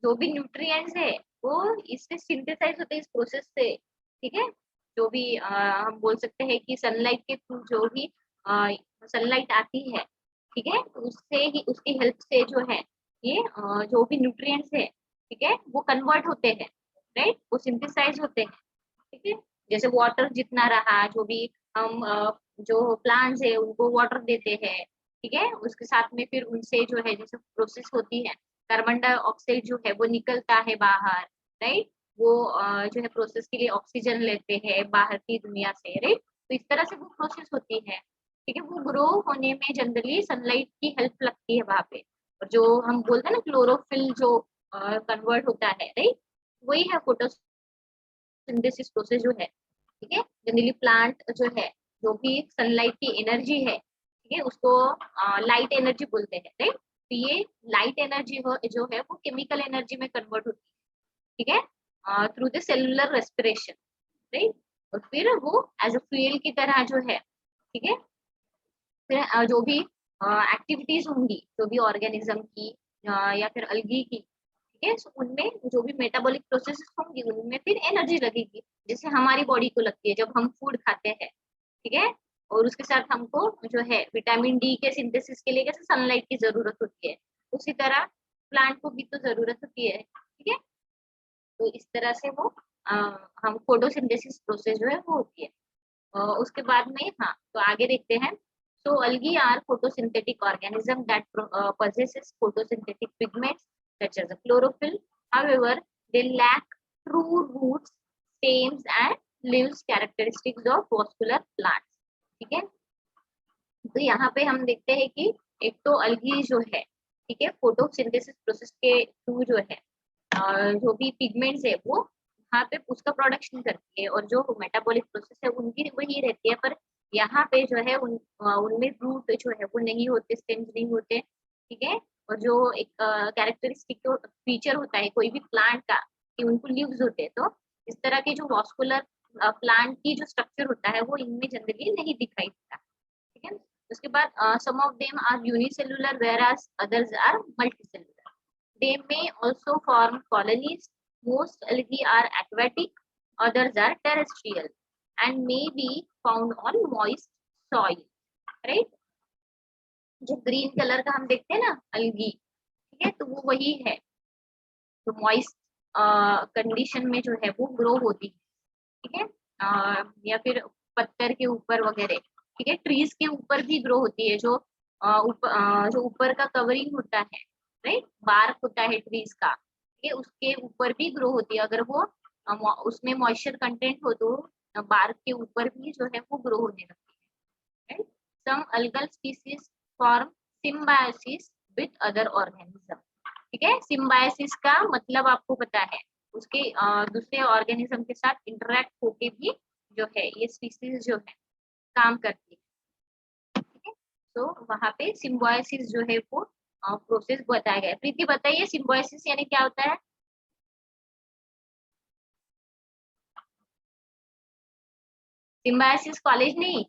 जो भी न्यूट्रिएंट्स है वो इससे सिंथेसाइज होते हैं इस प्रोसेस से, ठीक है। जो भी हम बोल सकते हैं कि सनलाइट के थ्रू जो भी सनलाइट आती है, ठीक है, तो उससे ही उसकी हेल्प से जो है ये जो भी न्यूट्रिएंट्स है, ठीक है, वो कन्वर्ट होते हैं, राइट, वो सिंथेसाइज होते हैं, ठीक है। जैसे वाटर जितना रहा, जो भी हम जो प्लांट्स है उनको वाटर देते हैं, ठीक है, उसके साथ में फिर उनसे जो है जैसे प्रोसेस होती है, कार्बन डाइऑक्साइड जो है वो निकलता है बाहर, राइट, वो जो है प्रोसेस के लिए ऑक्सीजन लेते हैं बाहर की दुनिया से, राइट, तो इस तरह से वो प्रोसेस होती है, ठीक है। वो ग्रो होने में जनरली सनलाइट की हेल्प लगती है वहां पे। और जो हम बोलते हैं ना क्लोरोफिल जो कन्वर्ट होता है, राइट, वही है फोटोसिंथेसिस प्रोसेस जो है, ठीक है। जनरली प्लांट जो है, जो भी सनलाइट की एनर्जी है, ठीक है, उसको लाइट एनर्जी बोलते हैं, राइट, तो ये लाइट एनर्जी जो है वो केमिकल एनर्जी में कन्वर्ट होती है, ठीक है, through the cellular respiration, right, और फिर वो एज अ फ्यूल की तरह जो है, ठीक है, फिर जो भी एक्टिविटीज होंगी जो भी ऑर्गेनिज्म की या फिर अलगी की, ठीक है, सो उनमें जो भी मेटाबॉलिक प्रोसेस होंगी उनमें फिर एनर्जी लगेगी, जैसे हमारी बॉडी को लगती है जब हम फूड खाते हैं, ठीक है, और उसके साथ हमको जो है विटामिन डी के सिंथेसिस के लिए कैसे सनलाइट की जरूरत होती है, उसी तरह प्लांट को भी तो जरूरत होती है, ठीक है। तो इस तरह से वो हम फोटोसिंथेसिस प्रोसेस जो है वो होती है। उसके बाद में हाँ, तो आगे देखते हैं। So algae are photosynthetic organism that possesses photosynthetic pigments such as the chlorophyll. However, they lack true roots, stems and leaves characteristics of vascular plants. ठीक है, तो यहाँ पे हम देखते हैं कि एक तो अलगी जो है, ठीक है, फोटोसिंथेसिस प्रोसेस के थ्रू जो है जो भी पिगमेंट्स है वो वहाँ पे उसका प्रोडक्शन करती है, और जो मेटाबॉलिक प्रोसेस है उनकी वही रहती है, पर यहाँ पे जो है उनमें रूट जो है वो नहीं होते, स्टेम्स नहीं होते, ठीक है। और जो एक कैरेक्टरिस्टिक फीचर होता है कोई भी प्लांट का कि उनको लीव्स होते हैं, तो इस तरह के जो वॉस्कुलर प्लांट की जो स्ट्रक्चर होता है वो इनमें जनरली नहीं दिखाई देता, ठीक है। उसके बाद some of them are unicellular whereas others are multicellular. They may also form colonies. Most algae are aquatic, others are terrestrial and may be found on moist soil, right? जो ग्रीन कलर का हम देखते हैं ना अलगी, ठीक है, तो वो वही है, तो मॉइस्ट कंडीशन में जो है वो ग्रो होती है, ठीक है, या फिर पत्थर के ऊपर वगैरह, ठीक है, ट्रीज के ऊपर भी ग्रो होती है, जो जो ऊपर का कवरिंग होता है, राइट, बार्क होता है ट्रीज का, ठीक है, उसके ऊपर भी ग्रो होती है, अगर वो उसमें मॉइस्चर कंटेंट हो तो बार्क के ऊपर भी जो है वो ग्रो होने लगती है, right. Some algal species form symbiosis with other organism, ठीक है, सिम्बायोसिस का मतलब आपको पता है, उसके दूसरे ऑर्गेनिज्म के साथ इंटरेक्ट होके भी जो है ये स्पीसीज जो है काम करती है, ठीक है। तो वहां पे सिम्बायोसिस जो है वो प्रोसेस बताया गया है। प्रीति बताइए सिम्बायोसिस यानी क्या होता है? सिम्बायोसिस कॉलेज नहीं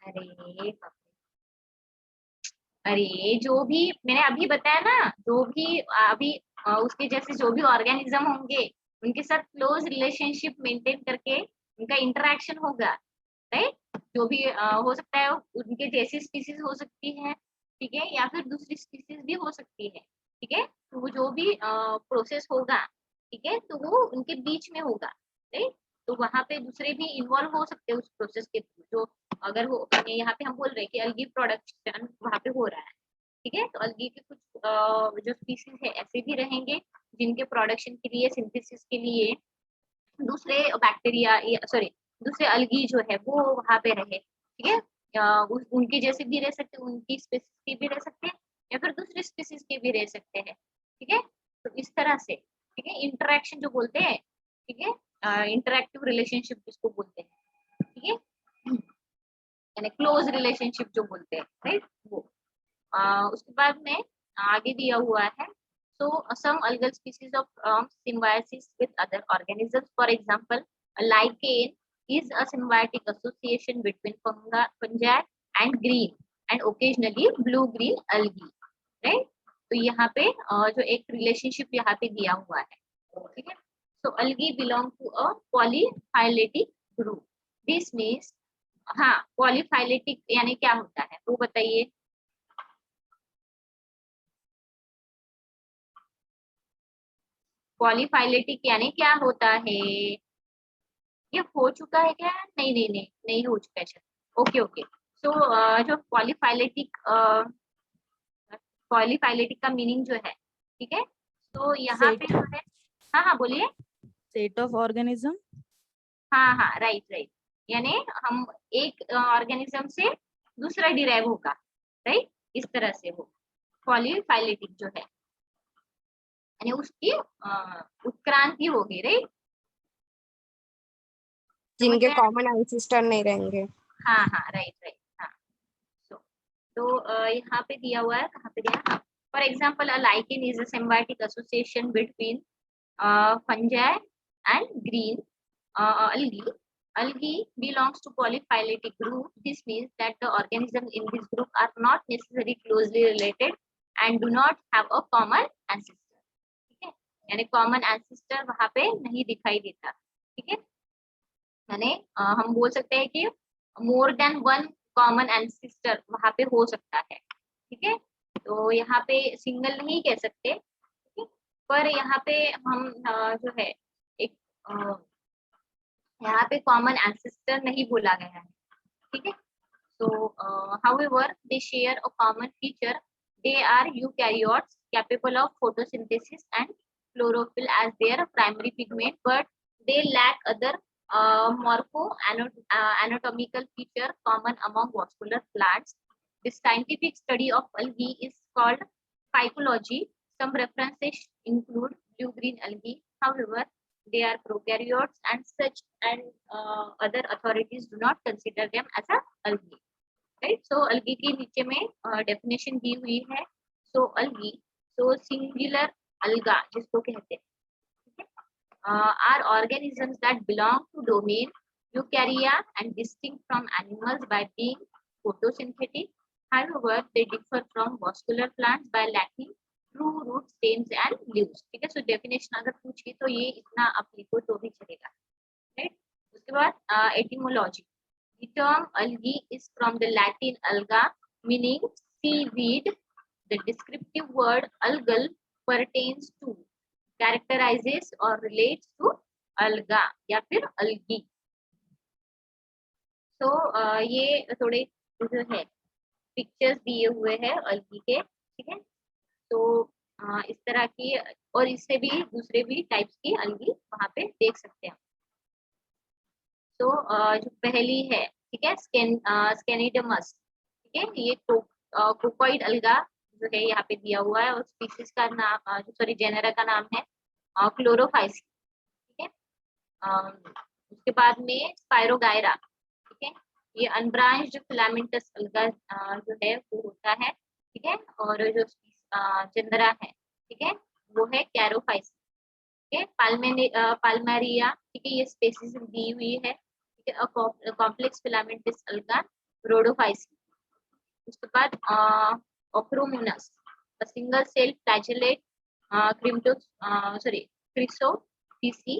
अरे बाप रे। अरे जो भी मैंने अभी बताया ना, जो भी अभी उसके जैसे जो भी ऑर्गेनिज्म होंगे उनके साथ क्लोज रिलेशनशिप मेंटेन करके उनका इंटरेक्शन होगा, राइट। जो भी हो सकता है उनके जैसी स्पीसीज हो सकती है, ठीक है, या फिर दूसरी स्पीसीज भी हो सकती है, ठीक है। तो वो जो भी प्रोसेस होगा, ठीक है, तो वो उनके बीच में होगा, राइट। तो वहां पे दूसरे भी इन्वॉल्व हो सकते हैं उस प्रोसेस के थ्रू। जो अगर वो यहाँ पे हम बोल रहे हैं कि अलगी प्रोडक्शन वहां पे हो रहा है, ठीक है, तो अलगी के कुछ जो स्पीसीज है ऐसे भी रहेंगे जिनके प्रोडक्शन के लिए, सिंथेसिस के लिए दूसरे बैक्टीरिया या सॉरी दूसरे अलगी जो है वो वहां पे रहे, ठीक है। उनके जैसे भी रह सकते हैं, उनकी स्पीसीज के भी रह सकते हैं, या फिर दूसरी स्पीसीज के भी रह सकते हैं, ठीक है। तो इस तरह से, ठीक है, इंटरेक्शन जो बोलते हैं, ठीक है, इंटरेक्टिव रिलेशनशिप जिसको बोलते हैं, ठीक है, यानी क्लोज रिलेशनशिप जो बोलते हैं, राइट, वो उसके बाद में आगे दिया हुआ है। So some algal species of symbiosis with other organisms, for example, a lichen is a symbiotic association between fungi and green and occasionally blue-green algae, right? तो यहाँ पे जो एक रिलेशनशिप यहाँ पे दिया हुआ है, ठीक है। So algae belong to a polyphyletic group. This means हाँ पॉलीफाइलेटिक यानी क्या होता है वो बताइए। पॉलीफाइलेटिक यानी क्या होता है? ये हो चुका है क्या? नहीं नहीं नहीं नहीं हो चुका है। Okay okay. सो जो पॉलीफाइलेटिक का मीनिंग जो है, ठीक है, तो यहाँ पे जो है, हाँ हाँ बोलिए। Set of organism. हाँ हाँ राइट राइट, यानी हम एक ऑर्गेनिज्म से दूसरा डिराइव होगा, राइट, इस तरह से हो पॉलीफाइलेटिक जो है, यानी उसकी उत्क्रांति होगी, राइट, जिनके कॉमन एंसेस्टर नहीं रहेंगे। हाँ हाँ राइट राइट हाँ। तो यहाँ पे दिया हुआ है, कहाँ पे दिया? For example a lichen is a symbiotic association between fungi and green algae. Algae belongs to polyphyletic group. This means that the organisms in this group are not necessarily closely related and do not have a common ancestor. ठीक है, यानी common ancestor वहाँ पे नहीं दिखाई देता, ठीक है। यानी हम बोल सकते हैं कि more than one common ancestor वहां पे हो सकता है, ठीक है। तो यहाँ पे सिंगल नहीं कह सकते, ठीक है? पर यहाँ पे हम जो है एक यहाँ पे कॉमन एंसेस्टर नहीं बोला गया है, ठीक है। So, however, they share a common feature. They are eukaryotes capable of photosynthesis and chlorophyll as their primary pigment, but they lack other anatomical feature common among vascular plants. The scientific study of algae is called phycology. Some references include blue-green algae. However, they are prokaryotes, and such and other authorities do not consider them as a algae. Right. So algae के नीचे में definition दी हुई है। सो अलगी, सो singular अलगा जिसको कहते हैं, ठीक है, are organisms that belong to domain Eukarya and distinct from animals by being photosynthetic. However, they differ from vascular plants by lacking true root stems and leaves, ठीक है। सो डेफिनेशन अगर पूछी तो ये इतना आप लिखो तो भी चलेगा, राइट। उसके बाद etymology. The term algae is from the Latin alga, meaning seaweed. The descriptive word algal pertains to, characterizes or relates to alga या फिर algae. So ये थोड़े जो है पिक्चर्स दिए हुए हैं अलगी के, ठीक है। तो इस तरह की और इससे भी दूसरे भी टाइप्स की अलगी वहाँ पे देख सकते हैं। तो जो पहली है ठीक है, स्केनिडमस, ठीक है, ये कोकोइड अलगा जो है यहाँ पे दिया हुआ है, और स्पीसीज का नाम सॉरी जेनेरा का नाम है क्लोरोफाइसी, ठीक है। उसके बाद में स्पायरोगायरा, ठीक है, ये अनब्रांच्ड फिलामेंटस अलगा जो है वो होता है, ठीक है, और जो जेनेरा है, ठीक है, वो है कैरोफाइसी, ठीक है। पाल्मेरिया, ठीक है, ये स्पेसीज दी हुई है, ठीक है, कॉम्प्लेक्स फिलामेंटस अलगा रोडोफाइसी। उसके बाद ओक्रोमोनस, सिंगल सेल फ्लैजेलेट क्रिसोफिसी।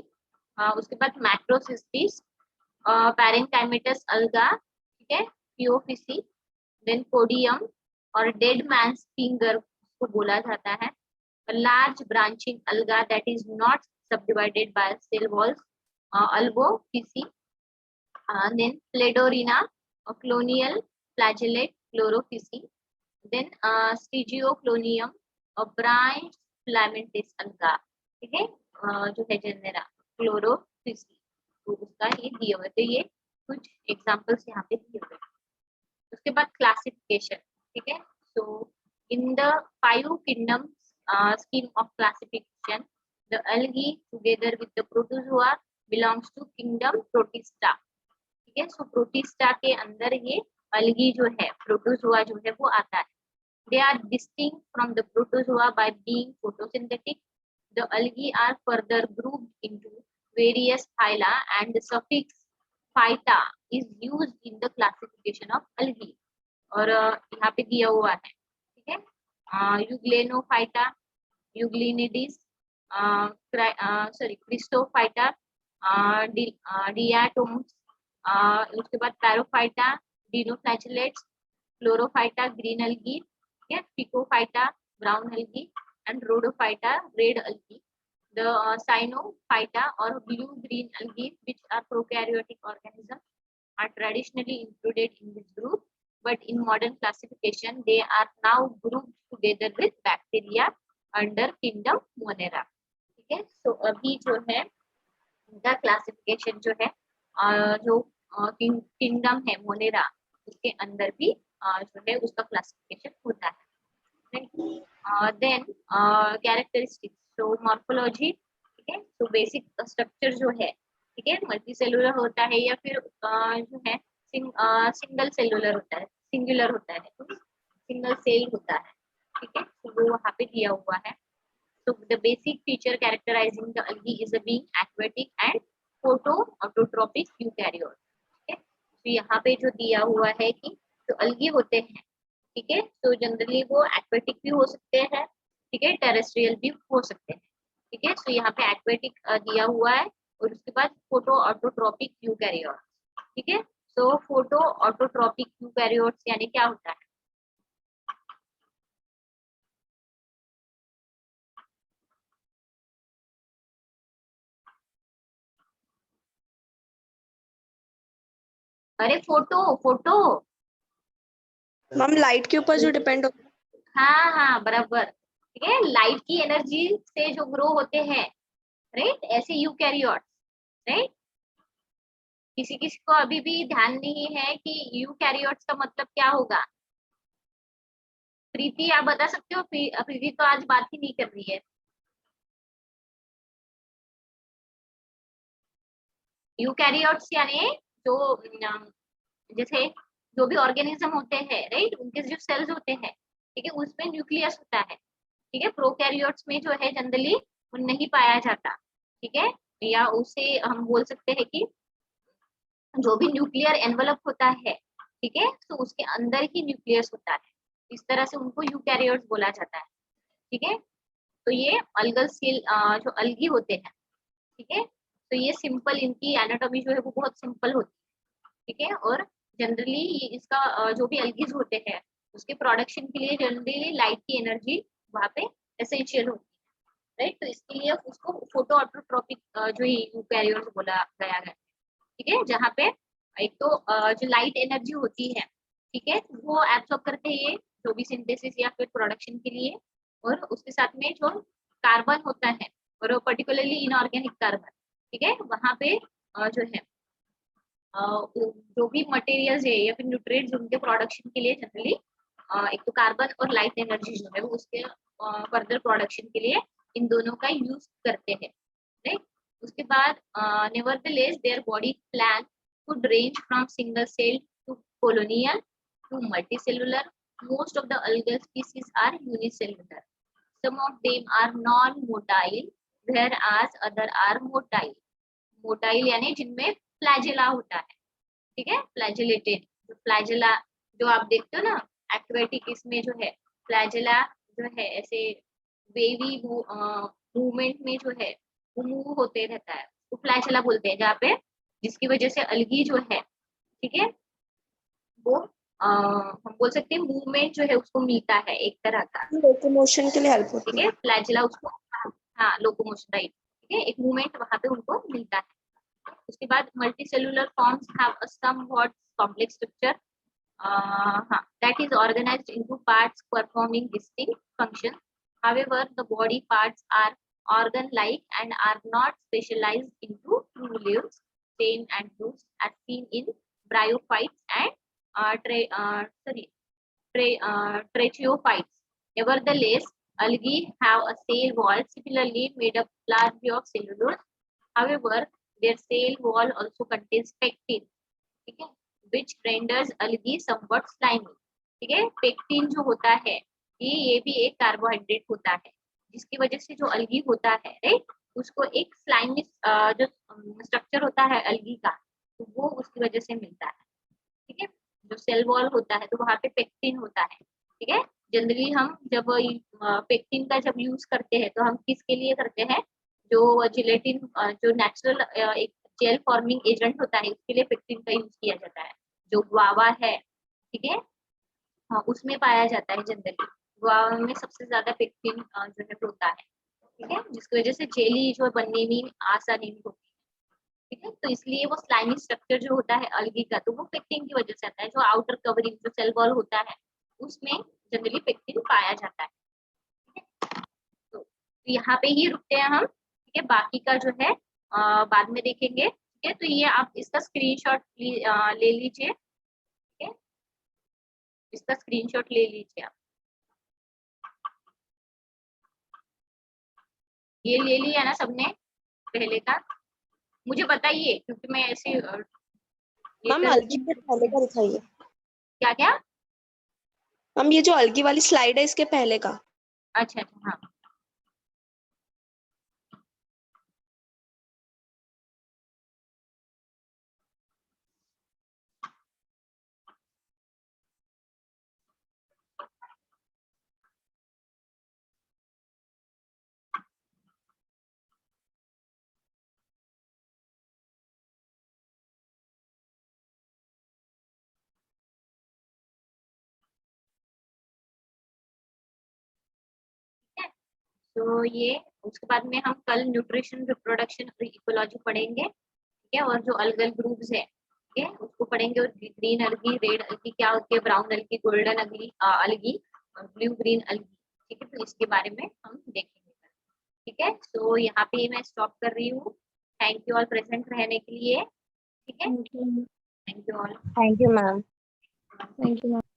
उसके बाद मैक्रोसिस्टिस, पैरेंकाइमेटस अलगा, ठीक है, पियोफिसी, देन पोडियम और डेड मैन्स फिंगर को बोला जाता है, large branching alga that is not subdivided by cell walls, अल्बोफिसी, then Pledorina, colonial flagellate chlorophysi, then Stygioclonium, a branch filamentous alga, ठीक है, जो है जेनेरा क्लोरोफिसी, तो उसका ये दिए हुए, तो ये कुछ एग्जांपल्स यहाँ पे दिए हुए। उसके बाद क्लासिफिकेशन, ठीक है, सो in the 5 kingdoms scheme of classification, the algae together with the protozoa belongs to kingdom Protista, ठीक है। सो प्रोटिस्टा के अंदर ये अलगी जो है, प्रोटोजोआ जो है वो आता है। They are distinct from the protozoa by being photosynthetic. The algae are further grouped into various phyla and the suffix phyta is used in the classification of algae. और यहाँ पे दिया हुआ है, ठीक है, यूग्लेनोफाइटा, यूग्लिनिडिस, क्रिस्टोफाइटा, डियाटोम्स, उसके बाद पैरोफाइटा, डिनोफ्लैचेलेट्स, क्लोरोफाइटा ग्रीन अलगी, ठीक है, Phaeophyta brown algae and Rhodophyta red algae. The Cyanophyta और blue green algae which are prokaryotic organisms are traditionally included in this group, but in modern classification they are now grouped together with bacteria under kingdom Monera, ठीक है। सो अभी जो है इनका classification जो है जो किंगडम है मोनेरा, उसके अंदर भी जो है उसका क्लासिफिकेशन होता है। देन कैरेक्टरिस्टिक्स, तो मॉर्फोलॉजी, ठीक है, तो बेसिक स्ट्रक्चर जो है, ठीक है, मल्टी सेलुलर होता है या फिर जो है सिंगल सेलुलर होता है, सिंगुलर होता है, तो सिंगल सेल होता है, ठीक है, तो वो वहाँ पे दिया हुआ है। So the basic feature characterizing the algae is being aquatic and photoautotropic eukaryote, ठीक है। तो यहाँ पे जो दिया हुआ है कि जो अलगी होते हैं, ठीक है, तो जनरली वो एक्वेटिक भी हो सकते हैं, ठीक है, टेरेस्ट्रियल भी हो सकते हैं, ठीक है। तो यहाँ पे एक्वेटिक दिया हुआ है, और उसके बाद फोटोऑटोट्रोपिक यूकैरियोट, ठीक है। तो फोटोऑटोट्रोपिक यूकैरियोट्स यानी क्या होता है? अरे फोटो मैम लाइट के ऊपर जो डिपेंड होता है। हाँ हाँ बराबर, ठीक है, लाइट की एनर्जी से जो ग्रो होते हैं, राइट, ऐसे यूकैरियोट्स, राइट। किसी किसी को अभी भी ध्यान नहीं है कि यूकैरियोट्स का मतलब क्या होगा? प्रीति आप बता सकते हो? प्रीति तो आज बात ही नहीं कर रही है। यूकैरियोट्स यानी जो जैसे जो भी ऑर्गेनिज्म होते हैं, राइट, उनके जो सेल्स होते हैं, ठीक है, उसमें न्यूक्लियस होता है, ठीक है। प्रोकैरियोट्स में जो है जनरली वो नहीं पाया जाता, ठीक है, या उसे हम बोल सकते हैं कि जो भी न्यूक्लियर एनवलप होता है, ठीक है, तो उसके अंदर ही न्यूक्लियस होता है, इस तरह से उनको यूकैरियोट्स बोला जाता है, ठीक है। तो ये अलगल सेल जो अलगी होते हैं, ठीक है, तो ये सिंपल, इनकी एनाटॉमी जो है वो बहुत सिंपल होती है, ठीक है। और जनरली इसका जो भी अलगीज होते हैं उसके प्रोडक्शन के लिए जनरली लाइट की एनर्जी वहाँ पे एसेंशियल होती है, राइट। तो इसके लिए उसको फोटो ऑटोट्रोपिक जो यूकैरियोट्स बोला गया है, ठीक है, जहाँ पे एक तो जो लाइट एनर्जी होती है, ठीक है, वो एब्सॉर्ब करते हैं जो भी सिंथेसिस या फिर प्रोडक्शन के लिए, और उसके साथ में जो कार्बन होता है, और पर्टिकुलरली इनऑर्गेनिक कार्बन, ठीक है, वहाँ पे जो है जो भी मटेरियल्स है या फिर न्यूट्रिएंट्स उनके प्रोडक्शन के लिए जनरली एक तो कार्बन और लाइट एनर्जी जो है वो उसके फर्दर प्रोडक्शन के लिए इन दोनों का यूज करते हैं, राइट। उसके बाद nevertheless their body plan could range from single cell to colonial to multicellular. Most of the algal species are unicellular. Some of them are non-motile, whereas other are motile. Motile यानी जिनमें flagella होता है, ठीक है, flagellated. Flagella जो आप देखते हो ना एक्वेटिक, इसमें जो है फ्लैजेला जो है ऐसे वेवी मूवमेंट में जो है वो मूव होते रहता है, वो फ्लैजेला बोलते हैं, जहाँ पे जिसकी वजह से अलगी जो है, ठीक है, वो हम बोल सकते हैं मूवमेंट जो है उसको मिलता है एक तरह का, लोकोमोशन के लिए हेल्प होती ठीक है, फ्लैजेला उसको, हाँ लोकोमोशन, राइट, ठीक है, एक मूवमेंट वहां पे उनको मिलता है। उसके बाद multicellular forms have a somewhat complex structure, that is organized into parts performing distinct functions. However, the body parts are organ-like and are not specialized into true limbs, same and groups as seen in bryophytes and tracheophytes. Nevertheless, algae have a cell wall similarly made up largely of cellulose. However, their cell wall also contains pectin, ठीक है, which renders algae somewhat slimy, ठीक है। Pectin जो होता है ये भी एक कार्बोहाइड्रेट होता है, जिसकी वजह से जो अलगी होता है, राइट, उसको एक स्लाइमी जो स्ट्रक्चर होता है अलगी का, तो वो उसकी वजह से मिलता है, ठीक है। जो सेल वॉल होता है तो वहां पे पेक्टिन होता है, ठीक है। जनरली हम जब पेक्टिन का जब यूज करते हैं तो हम किसके लिए करते हैं, जो जिलेटिन जो नेचुरल एक जेल फॉर्मिंग एजेंट होता है उसके लिए पेक्टिन का यूज किया जाता है। जो गुआवा है, ठीक है, हाँ उसमें पाया जाता है जनरली, गुआवा में सबसे ज्यादा पेक्टिन जो है होता है, ठीक है, जिसकी वजह से जेली जो बनने में आसानी होती है, ठीक है। तो इसलिए वो स्लाइमी स्ट्रक्चर जो होता है अलगी का, तो वो पेक्टिन की वजह से आता है। जो आउटर कवरिंग जो सेल वॉल होता है उसमें जनरली पेक्टिन पाया जाता है, ठीक है। तो यहाँ पे ही रुकते हैं हम, ठीक है, बाकी का जो है बाद में देखेंगे, ठीक है। तो ये आप इसका स्क्रीनशॉट ले लीजिए, ठीक है, इसका स्क्रीनशॉट ले लीजिए आप, ये ले लिया ना सबने पहले का, मुझे बताइए क्योंकि मैं ऐसे मैम अलगी के पहले का दिखाइए। क्या क्या मैम ये जो अलगी वाली स्लाइड है इसके पहले का। अच्छा अच्छा, हाँ तो ये उसके बाद में हम कल न्यूट्रिशन, रिप्रोडक्शन और इकोलॉजी पढ़ेंगे, ठीक है। और जो अलगल ग्रुप्स है, ठीक है, उसको पढ़ेंगे। और ग्रीन अलगी, रेड अलगी क्या होती है, ब्राउन अलगी, गोल्डन अलगी और ब्लू ग्रीन अलगी, ठीक है। तो इसके बारे में हम देखेंगे, ठीक है। तो यहाँ पे मैं स्टॉप कर रही हूँ। थैंक यू ऑल प्रेजेंट रहने के लिए, ठीक है। Thank you all. Thank you ma'am. Thank you, ma'am.